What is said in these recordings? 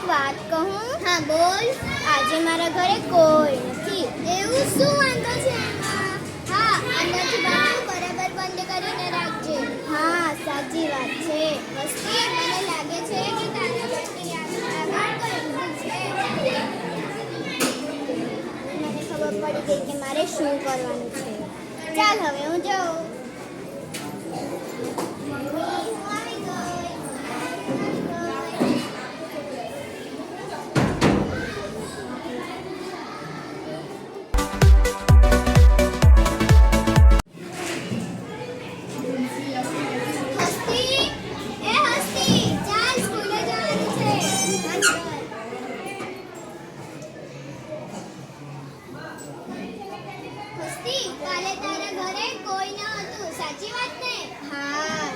વાત કહું? હા બોલ. આજે મારા ઘરે કોઈ નથી. એવું શું વાંધો છે એમાં? હા, અંદરથી બાજુ બરાબર બંધ કરીને રાખજે. હા, સાચી વાત છે. વસ્તી મને લાગે છે કે તારા ઘરની આગળ કોઈ ઊભું છે. મને ખબર પડી ગઈ કે મારે શું કરવાનું છે. ચાલ હવે હું જાઉં. હસ્તી, એ હસ્તી, ચાલ સ્કૂલે જવાનું છે. હસ્તી, કાલે તારા ઘરે કોઈ ન હતું, સાચી વાત ને? હા.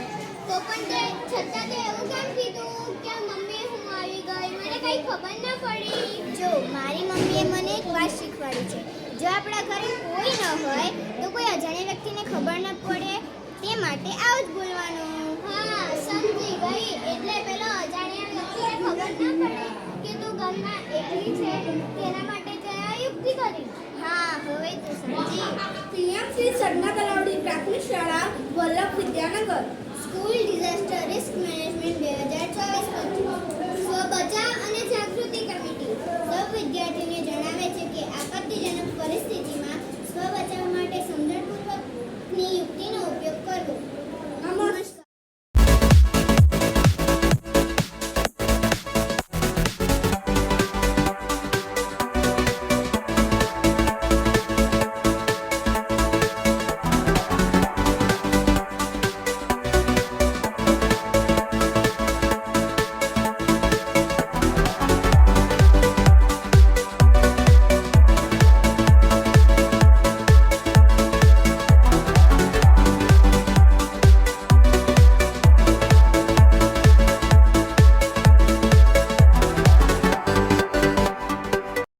તો પણ છતાં તે એવું કેમ કીધું કે મમ્મી હું આવી ગઈ, મને કઈ ખબર ન પડી. જો મારી મમ્મીએ મને એક વાત શીખવાડી છે. જો આપણા ઘરે કોઈ ન હોય તો કોઈ અજાણ્યા વ્યક્તિને ખબર ન પડે તે માટે આવું જ બોલવાનું. હા, સમજી ગઈ. એટલે પેલો અજાણ્યા વ્યક્તિને ખબર ન પડે કે તું ઘરમાં એકલી છે, તેના માટે તે આ યુક્તિ કરી. હા, હવે તું સમજી. પીએમ શ્રી સરના તલાવડી પ્રાથમિક શાળા Vallabh Vidyanagar. School disaster risk management 2024-25 સ્વ બચાવ